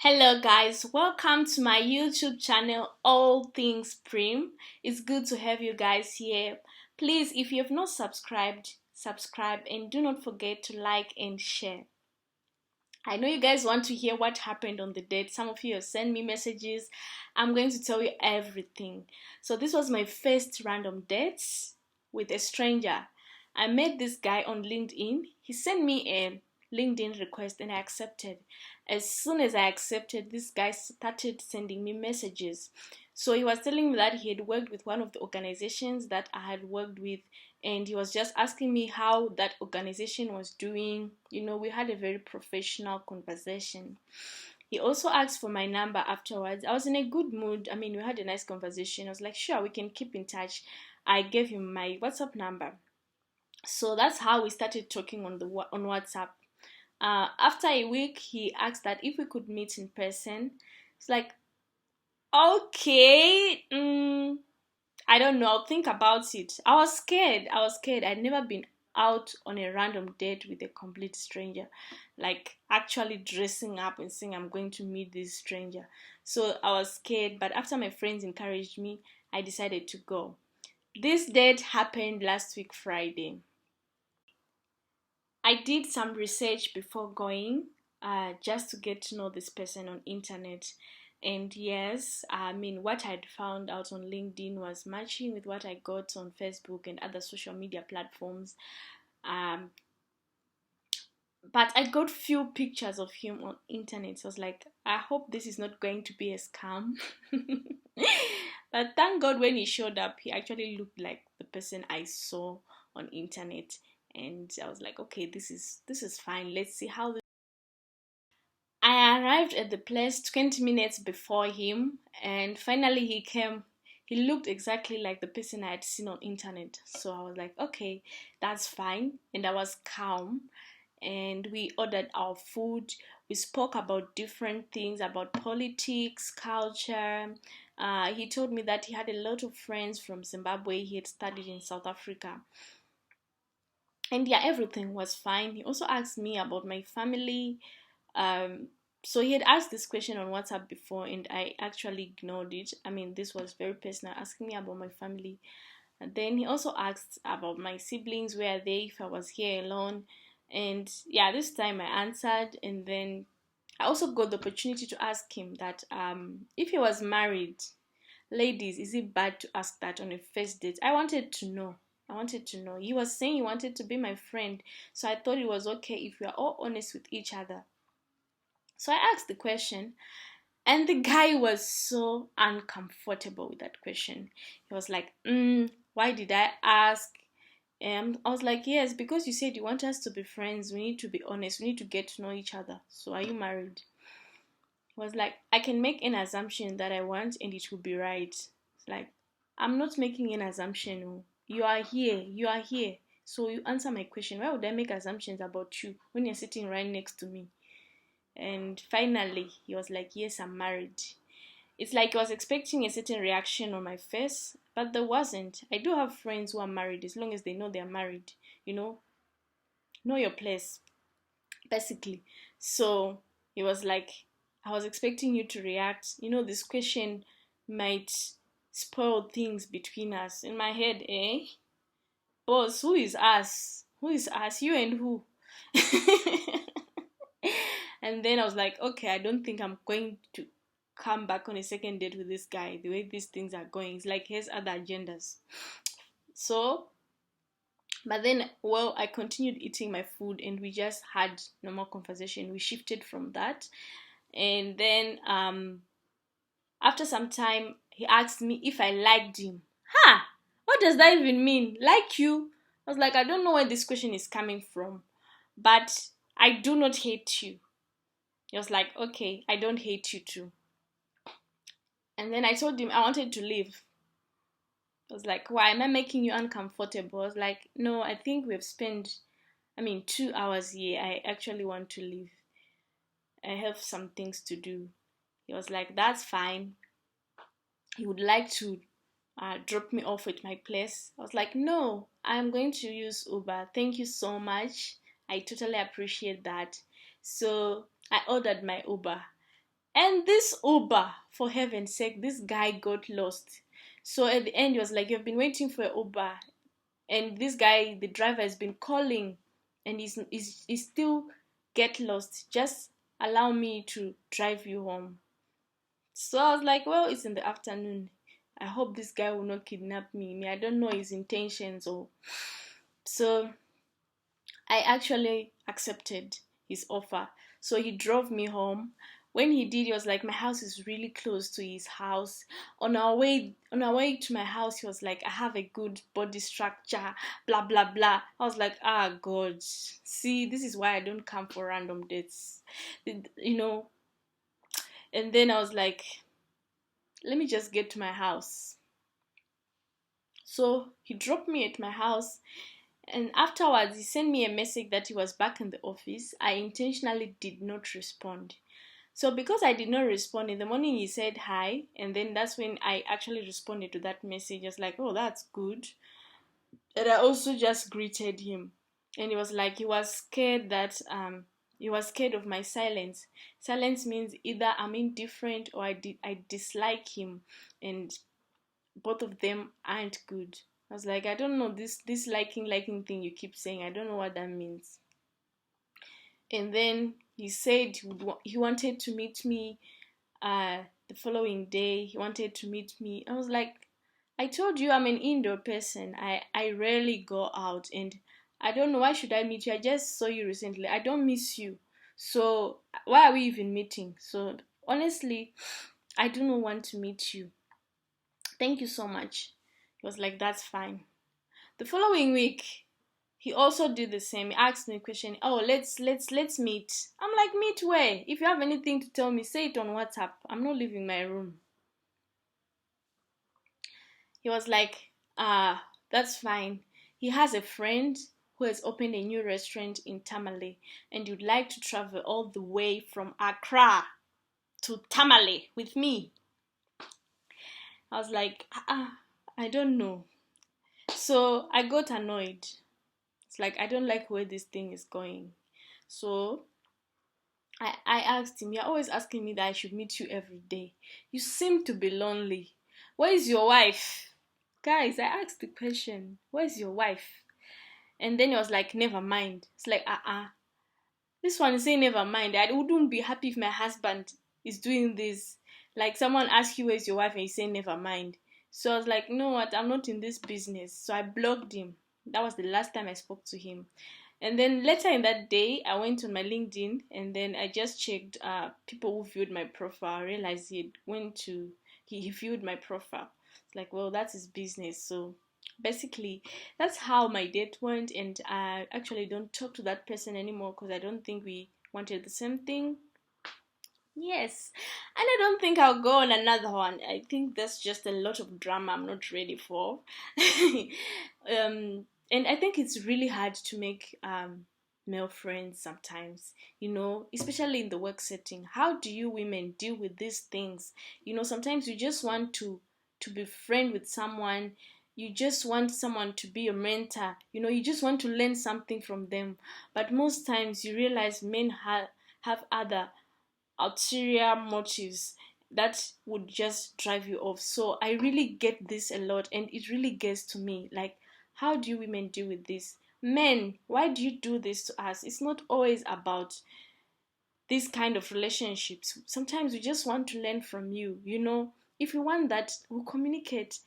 Hello guys, welcome to my YouTube channel All Things Prim. It's good to have you guys here. Please, if you have not subscribed, subscribe and do not forget to like and share. I know you guys want to hear what happened on the date. Some of you have sent me messages. I'm going to tell you everything. So this was my first random date with a stranger. I met this guy on LinkedIn. He sent me a LinkedIn request and I accepted. As soon as I accepted, this guy started sending me messages. So he was telling me that he had worked with one of the organizations that I had worked with, and he was just asking me how that organization was doing. We had a very professional conversation. He also asked for my number afterwards. I was in a good mood. We had a nice conversation. I was like, sure, we can keep in touch. I gave him my WhatsApp number. So that's how we started talking on WhatsApp. After a week, he asked that if we could meet in person. It's like, okay, I don't know. I'll think about it. I was scared. I'd never been out on a random date with a complete stranger, like actually dressing up and saying I'm going to meet this stranger. So I was scared, but after my friends encouraged me, I decided to go. This date happened last week, Friday. I did some research before going, just to get to know this person on internet. And yes, what I'd found out on LinkedIn was matching with what I got on Facebook and other social media platforms. Um, but I got few pictures of him on internet. So I was like, I hope this is not going to be a scam. But thank God when he showed up, he actually looked like the person I saw on internet. And I was like, okay, this is fine. Let's see how this. I arrived at the place 20 minutes before him, and finally he came. He looked exactly like the person I had seen on internet. So I was like, okay, that's fine. And I was calm. And we ordered our food. We spoke about different things, about politics, culture. He told me that he had a lot of friends from Zimbabwe. He had studied in South Africa. And yeah, everything was fine. He also asked me about my family. So he had asked this question on WhatsApp before, and I actually ignored it. This was very personal, asking me about my family. And then he also asked about my siblings, where are they, if I was here alone. And yeah, this time I answered, and then I also got the opportunity to ask him that if he was married. Ladies, is it bad to ask that on a first date? I wanted to know. He was saying he wanted to be my friend, so I thought it was okay if we are all honest with each other. So I asked the question, and the guy was so uncomfortable with that question. He was like, why did I ask? And I was like, yes, because you said you want us to be friends. We need to be honest. We need to get to know each other. So are you married? He was like, I can make an assumption that I want and it will be right. It's like, I'm not making an assumption. Oh. You are here. You are here. So you answer my question. Why would I make assumptions about you when you're sitting right next to me? And finally, he was like, yes, I'm married. It's like I was expecting a certain reaction on my face, but there wasn't. I do have friends who are married as long as they know they're married. You know your place, basically. So he was like, I was expecting you to react. This question might spoil things between us. In my head, eh? Boss, who is us? Who is us? You and who? And then I was like, okay, I don't think I'm going to come back on a second date with this guy. The way these things are going, it's like he has other agendas. So, but then, well, I continued eating my food and we just had normal conversation. We shifted from that. And then after some time, he asked me if I liked him. Ha! What does that even mean? Like you? I was like, I don't know where this question is coming from, but I do not hate you. He was like, okay, I don't hate you too. And then I told him I wanted to leave. I was like, why am I making you uncomfortable? I was like, no, I think we've spent, 2 hours here. I actually want to leave. I have some things to do. He was like, that's fine. He would like to drop me off at my place. I was like, no, I'm going to use Uber. Thank you so much. I totally appreciate that. So I ordered my Uber. And this Uber, for heaven's sake, this guy got lost. So at the end, he was like, "You've been waiting for Uber," and this guy, the driver, has been calling, and he's still get lost. Just allow me to drive you home. So I was like, well, it's in the afternoon. I hope this guy will not kidnap me. I don't know his intentions or so. I actually accepted his offer. So he drove me home. When he did, he was like, "My house is really close to his house." On our way to my house, he was like, "I have a good body structure, blah blah blah." I was like, "Ah, God, see, this is why I don't come for random dates, you know." And then I was like, "Let me just get to my house." So he dropped me at my house. And afterwards, he sent me a message that he was back in the office. I intentionally did not respond. So because I did not respond, in the morning he said hi, and then that's when I actually responded to that message. I was like, "Oh, that's good." And I also just greeted him. And he was like, he was scared that he was scared of my silence. Silence means either I'm indifferent or I dislike him, and both of them aren't good. I was like, "I don't know this liking thing you keep saying. I don't know what that means." And then he said he wanted to meet me the following day. He wanted to meet me. I was like, "I told you I'm an indoor person. I rarely go out, and I don't know, why should I meet you? I just saw you recently. I don't miss you. So why are we even meeting?" So honestly, I do not want to meet you. Thank you so much. He was like, "That's fine." The following week, he also did the same. He asked me a question. "Oh, let's meet." I'm like, "Meet where? If you have anything to tell me, say it on WhatsApp. I'm not leaving my room." He was like, that's fine. He has a friend who has opened a new restaurant in Tamale, and you'd like to travel all the way from Accra to Tamale with me. I was like, I don't know. So I got annoyed. It's like, I don't like where this thing is going. So I asked him, "You're always asking me that I should meet you every day. You seem to be lonely. Where is your wife?" Guys, I asked the question, "Where's your wife?" And then he was like, "Never mind." It's like, this one is saying never mind. I wouldn't be happy if my husband is doing this. Like, someone asks you, "Where's your wife?" and you say never mind. So I was like, "You know what? I'm not in this business." So I blocked him. That was the last time I spoke to him. And then later in that day, I went on my LinkedIn, and then I just checked people who viewed my profile. I realized he viewed my profile. It's like, well, that's his business. So basically, that's how my date went, and I actually don't talk to that person anymore because I don't think we wanted the same thing. Yes, and I don't think I'll go on another one. I think that's just a lot of drama I'm not ready for. And I think it's really hard to make male friends sometimes, especially in the work setting. How do you women deal with these things? Sometimes you just want to be friend with someone. You just want someone to be your mentor. You just want to learn something from them. But most times you realize men have other ulterior motives that would just drive you off. So I really get this a lot, and it really gets to me. Like, how do you women deal with this? Men, why do you do this to us? It's not always about this kind of relationships. Sometimes we just want to learn from you. If you want that, we'll communicate.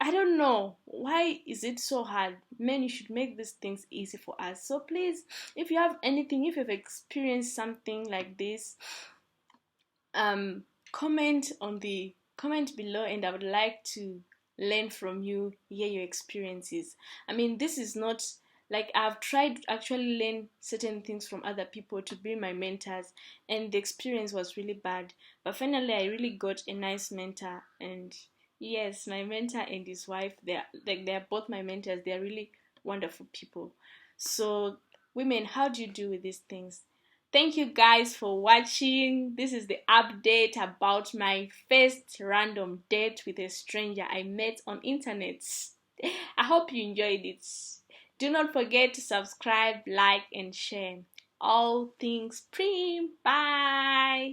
I don't know. Why is it so hard? Men, you should make these things easy for us. So please, if you have anything, if you've experienced something like this, um comment below, and I would like to learn from you, hear your experiences. I mean, this is not like I've tried to actually learn certain things from other people to be my mentors, and the experience was really bad, but finally I really got a nice mentor. And yes, my mentor and his wife, they're both my mentors. They're really wonderful people. So women, how do you do with these things? Thank you guys for watching. This is the update about my first random date with a stranger I met on internet. I hope you enjoyed it. Do not forget to subscribe, like, and share. All things Preem. Bye.